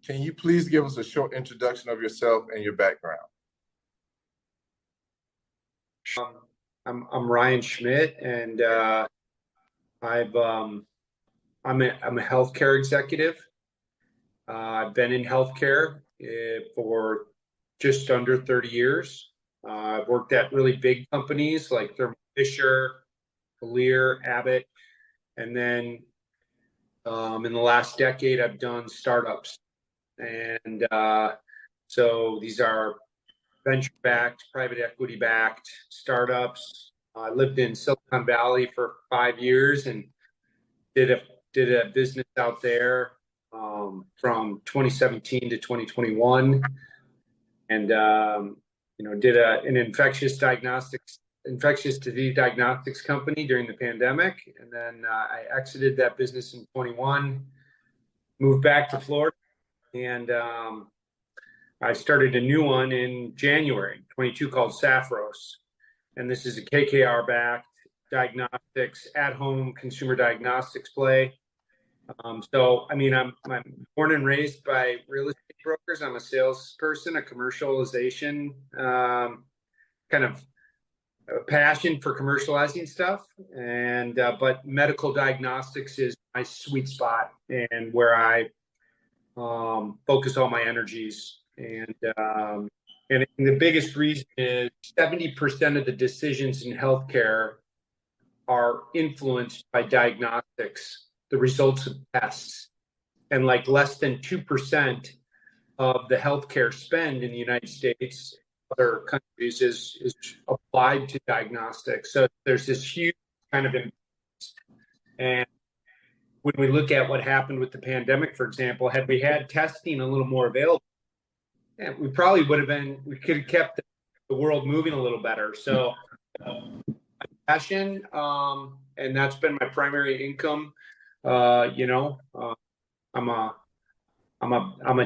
Can you please give us a short introduction of yourself and your background? I'm Ryan Schmidt, and I'm a healthcare executive. I've been in healthcare for just under 30 years. I've worked at really big companies like Thermo Fisher, Lear, Abbott, and then in the last decade, I've done startups. And so these are venture-backed, private equity-backed startups. I lived in Silicon Valley for 5 years and did a business out there from 2017 to 2021, and did an infectious disease diagnostics company during the pandemic, and then I exited that business in 21, moved back to Florida, and I started a new one in January 22 called Saffros, and this is a KKR-backed diagnostics, at-home consumer diagnostics play. So, I mean, I'm born and raised by real estate brokers. I'm a salesperson, a commercialization kind of a passion for commercializing stuff, and but medical diagnostics is my sweet spot and where I focus all my energies. And the biggest reason is 70% of the decisions in healthcare are influenced by diagnostics, the results of tests, and like less than 2% of the healthcare spend in the United States, other countries, is applied to diagnostics. So there's this huge kind of influence. And when we look at what happened with the pandemic, for example, had we had testing a little more available, we probably we could have kept the world moving a little better. So passion, and that's been my primary income. I'm a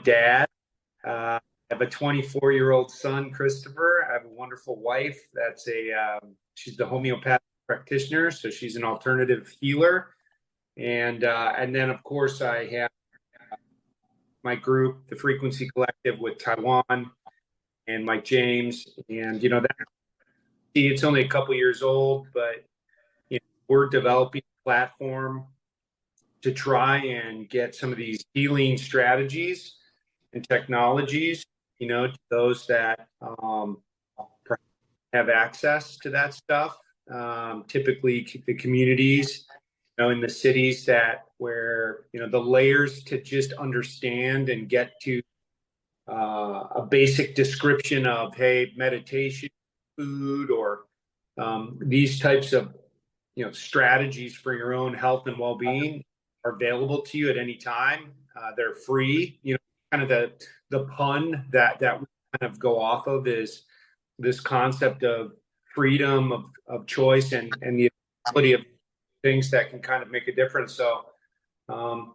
dad. I have a 24-year-old son, Christopher. I have a wonderful wife. She's the homeopathic practitioner, so she's an alternative healer. And then of course I have my group, the Frequency Collective, with Taiwan and Mike James. And it's only a couple years old, but we're developing a platform to try and get some of these healing strategies and technologies, to those that have access to that stuff. Typically the communities, in the cities where the layers to just understand and get to a basic description of, hey, meditation, food, or these types of strategies for your own health and well-being are available to you at any time. They're free. Kind of the pun that we kind of go off of is this concept of freedom of choice and the ability of things that can kind of make a difference. So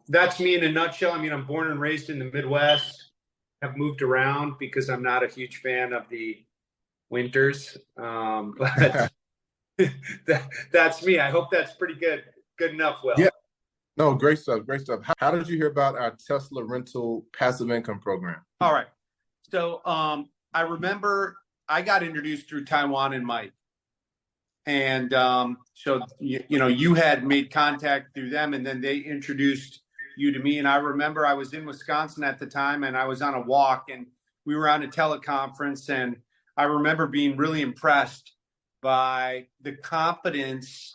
that's me in a nutshell. I mean, I'm born and raised in the Midwest. I've moved around because I'm not a huge fan of the winters, but that's me. I hope that's pretty good enough, Will. Yeah. No, great stuff. Great stuff. How did you hear about our Tesla rental passive income program? All right. So I remember I got introduced through Taiwan and Mike. And so, you had made contact through them, and then they introduced you to me. And I remember I was in Wisconsin at the time, and I was on a walk, and we were on a teleconference. And I remember being really impressed by the confidence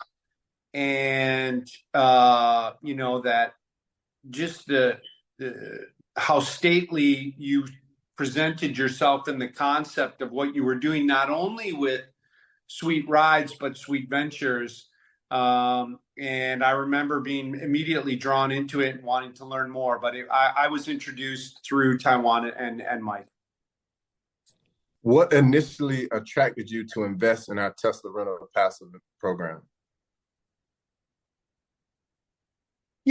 and, that just the how stately you presented yourself in the concept of what you were doing, not only with Sweet Rides, but Sweet Ventures. And I remember being immediately drawn into it and wanting to learn more. But I was introduced through Taiwan and Mike. What initially attracted you to invest in our Tesla rental passive program?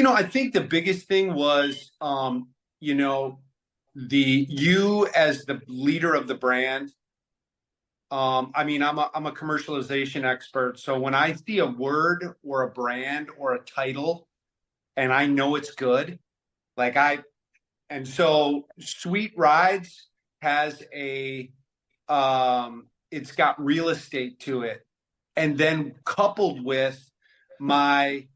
I think the biggest thing was, you as the leader of the brand. I mean, I'm a commercialization expert. So when I see a word or a brand or a title and I know it's good, like And so Sweet Rides has it's got real estate to it. And then coupled with my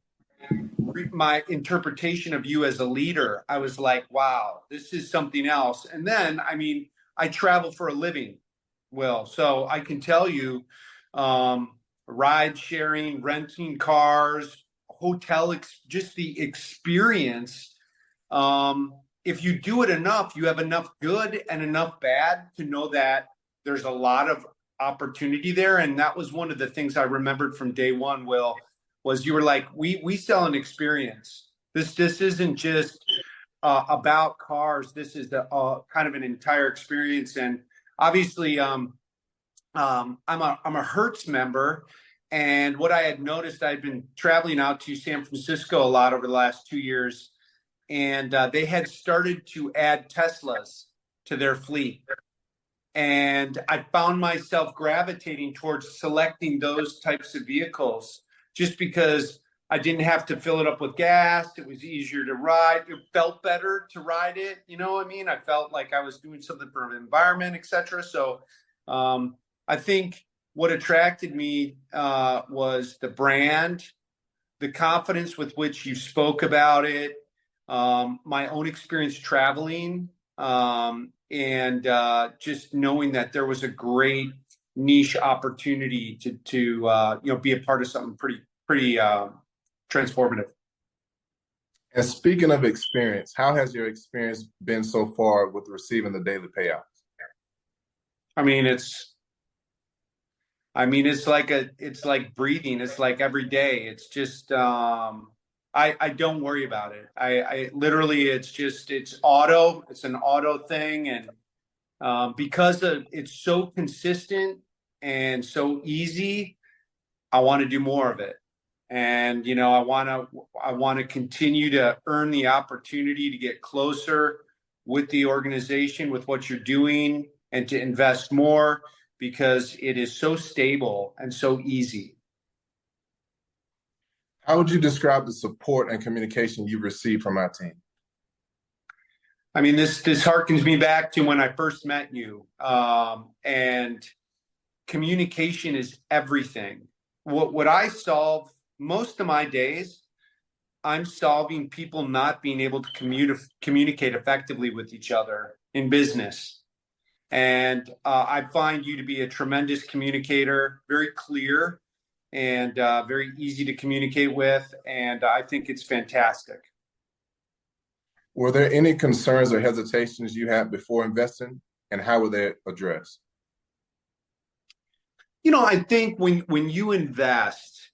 interpretation of you as a leader, I was like, wow, this is something else. And then, I mean, I travel for a living, Will. So I can tell you, ride sharing, renting cars, just the experience. If you do it enough, you have enough good and enough bad to know that there's a lot of opportunity there. And that was one of the things I remembered from day one, Will, was you were like, we sell an experience. This isn't just about cars. This is the kind of an entire experience. And obviously, I'm a Hertz member, and what I had noticed, I'd been traveling out to San Francisco a lot over the last 2 years, and they had started to add Teslas to their fleet. And I found myself gravitating towards selecting those types of vehicles just because I didn't have to fill it up with gas. It was easier to ride. It felt better to ride it. You know what I mean? I felt like I was doing something for the environment, et cetera. So I think what attracted me was the brand, the confidence with which you spoke about it, my own experience traveling, and just knowing that there was a great niche opportunity to be a part of something pretty transformative. And speaking of experience, how has your experience been so far with receiving the daily payouts? I mean, it's like breathing. It's like every day. It's just I don't worry about it. I literally, it's an auto thing. And because it's so consistent and so easy, I want to do more of it. And, I want to continue to earn the opportunity to get closer with the organization, with what you're doing, and to invest more because it is so stable and so easy. How would you describe the support and communication you've received from our team? I mean, this harkens me back to when I first met you. And communication is everything. What I solve most of my days, I'm solving people not being able to communicate effectively with each other in business. And I find you to be a tremendous communicator, very clear and very easy to communicate with. And I think it's fantastic. Were there any concerns or hesitations you had before investing, and how were they addressed? I think when you invest,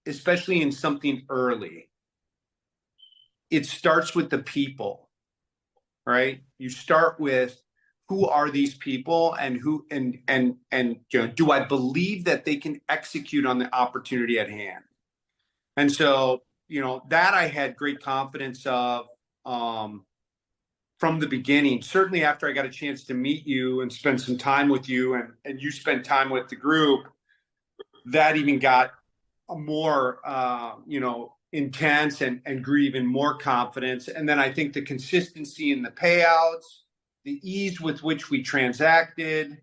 especially in something early, it starts with the people, right? You start with who are these people and do I believe that they can execute on the opportunity at hand? And so, that I had great confidence of from the beginning. Certainly after I got a chance to meet you and spend some time with you and you spent time with the group, that even got more, intense and grew even more confidence. And then I think the consistency in the payouts, the ease with which we transacted,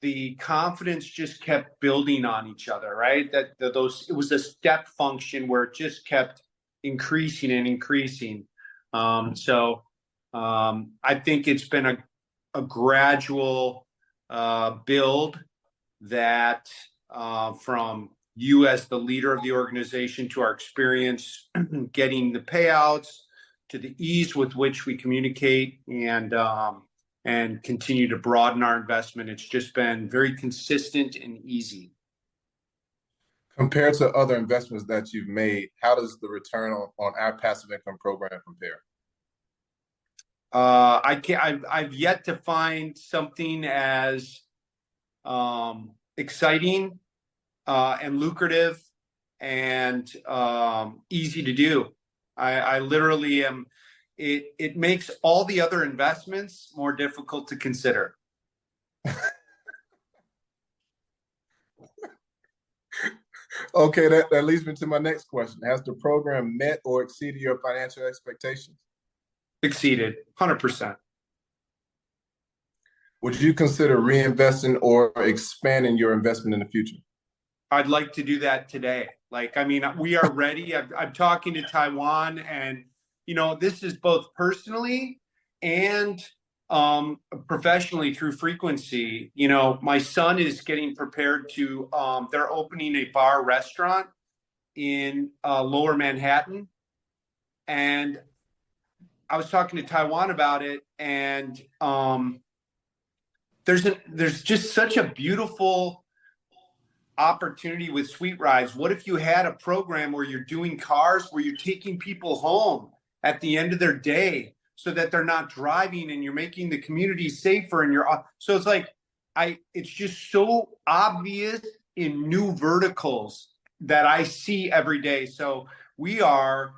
the confidence just kept building on each other, right? It was a step function where it just kept increasing and increasing. So I think it's been a gradual build that from you as the leader of the organization to our experience getting the payouts to the ease with which we communicate and continue to broaden our investment. It's just been very consistent and easy. Compared to other investments that you've made, how does the return on our passive income program compare? I've yet to find something as exciting and lucrative and easy to do. I literally am. It makes all the other investments more difficult to consider. Okay, that leads me to my next question. Has the program met or exceeded your financial expectations? Exceeded 100%. Would you consider reinvesting or expanding your investment in the future? I'd like to do that today. Like, I mean, we are ready. I'm talking to Taiwan, and this is both personally and professionally through frequency. My son is getting prepared to. They're opening a bar restaurant in Lower Manhattan, and I was talking to Taiwan about it, and there's just such a beautiful opportunity with Sweet Rides. What if you had a program where you're doing cars, where you're taking people home at the end of their day so that they're not driving, and you're making the community safer, and so it's like it's just so obvious in new verticals that I see every day. So we are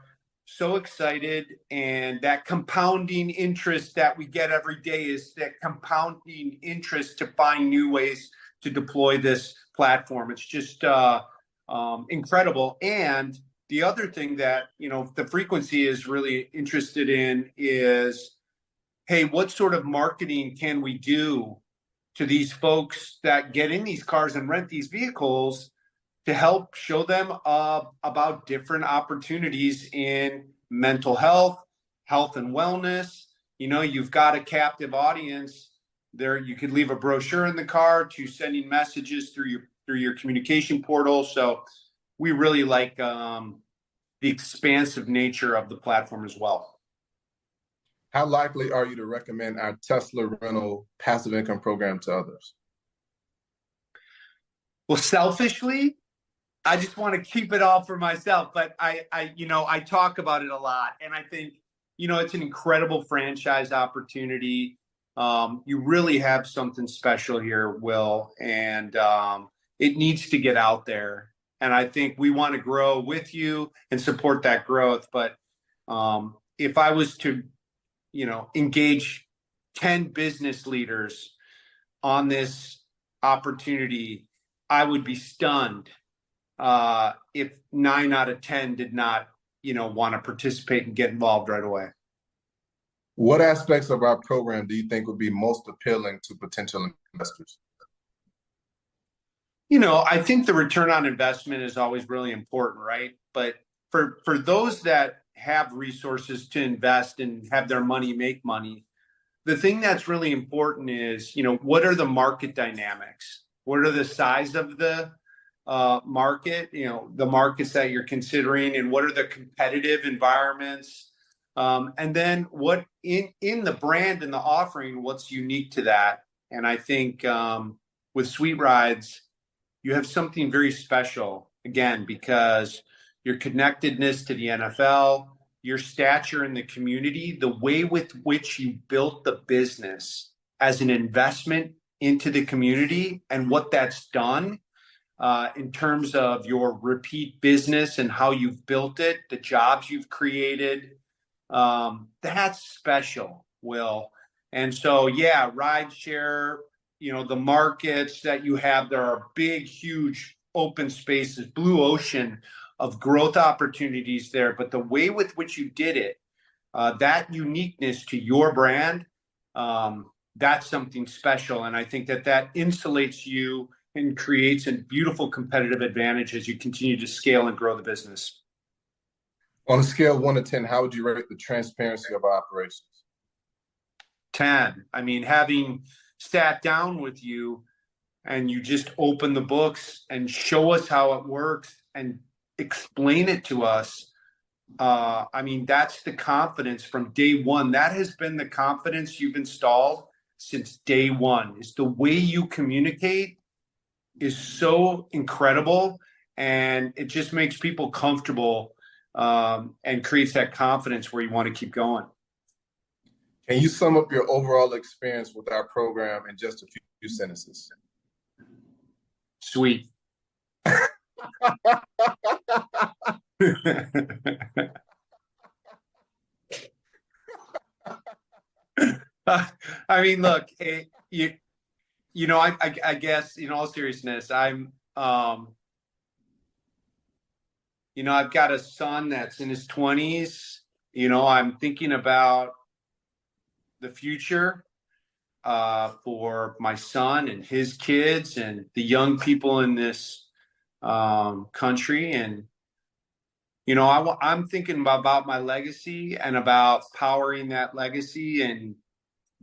so excited, and that compounding interest that we get every day is that compounding interest to find new ways to deploy this platform. It's just incredible. And the other thing that the frequency is really interested in is, hey, what sort of marketing can we do to these folks that get in these cars and rent these vehicles to help show them about different opportunities in mental health, health and wellness. You've got a captive audience there. You could leave a brochure in the car to sending messages through your communication portal. So we really like the expansive nature of the platform as well. How likely are you to recommend our Tesla rental passive income program to others? Well, selfishly, I just want to keep it all for myself, but I talk about it a lot, and I think, it's an incredible franchise opportunity. You really have something special here, Will, and it needs to get out there. And I think we want to grow with you and support that growth. But if I was to, engage 10 business leaders on this opportunity, I would be stunned if 9 out of 10 did not, want to participate and get involved right away. What aspects of our program do you think would be most appealing to potential investors? I think the return on investment is always really important, right? But for those that have resources to invest and have their money make money, the thing that's really important is, what are the market dynamics? What are the size of the market, the markets that you're considering, and what are the competitive environments? And then what in the brand and the offering, what's unique to that? And I think with Sweet Rides, you have something very special, again, because your connectedness to the NFL, your stature in the community, the way with which you built the business as an investment into the community, and what that's done in terms of your repeat business and how you've built it, the jobs you've created. That's special, Will. And so, yeah, rideshare, the markets that you have, there are big, huge open spaces, blue ocean of growth opportunities there. But the way with which you did it, that uniqueness to your brand, that's something special. And I think that insulates you and creates a beautiful competitive advantage as you continue to scale and grow the business. On a scale of 1 to 10, how would you rate the transparency of our operations? 10. I mean, having sat down with you and you just open the books and show us how it works and explain it to us. I mean, that's the confidence from day one. That has been the confidence you've installed since day one. Is the way you communicate is so incredible, and it just makes people comfortable and creates that confidence where you want to keep going. Can you sum up your overall experience with our program in just a few sentences? Sweet. I mean, look, I guess in all seriousness, I've got a son that's in his 20s. I'm thinking about the future for my son and his kids and the young people in this country. And, you know, I'm thinking about my legacy and about powering that legacy and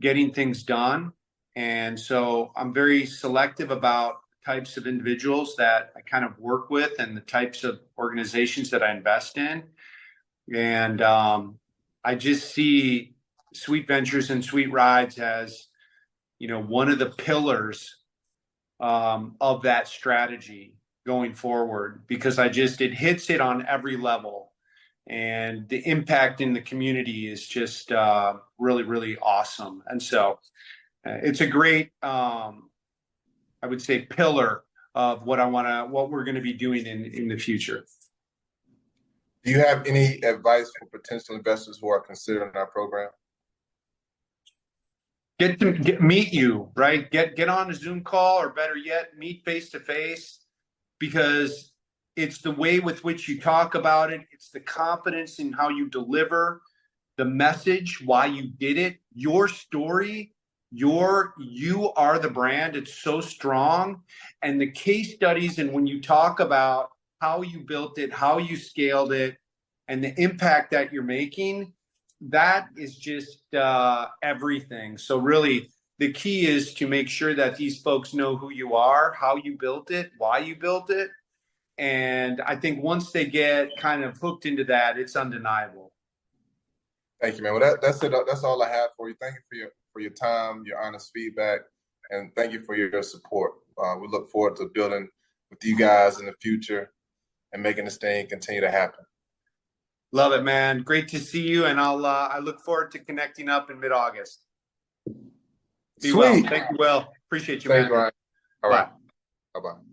getting things done. And so I'm very selective about types of individuals that I kind of work with and the types of organizations that I invest in. And I just see Sweet Ventures and Sweet Rides as, you know, one of the pillars of that strategy going forward, because it hits it on every level. And the impact in the community is just really, really awesome. And so it's a great, I would say, pillar of what we're going to be doing in the future. Do you have any advice for potential investors who are considering our program? Meet you, right? Get on a Zoom call, or better yet, meet face to face, because it's the way with which you talk about it. It's the confidence in how you deliver the message, why you did it, your story, you are the brand. It's so strong. And the case studies, and when you talk about how you built it, how you scaled it, and the impact that you're making, that is just everything. So really, the key is to make sure that these folks know who you are, how you built it, why you built it. And I think once they get kind of hooked into that, it's undeniable. Thank you, man. Well, that's it. That's all I have for you. Thank you for your time, your honest feedback, and thank you for your support. We look forward to building with you guys in the future and making this thing continue to happen. Love it, man. Great to see you, and I look forward to connecting up in mid-August. Be Sweet. well. Thank you, Will. Appreciate you, man. Thanks, Ryan. All right. Bye-bye.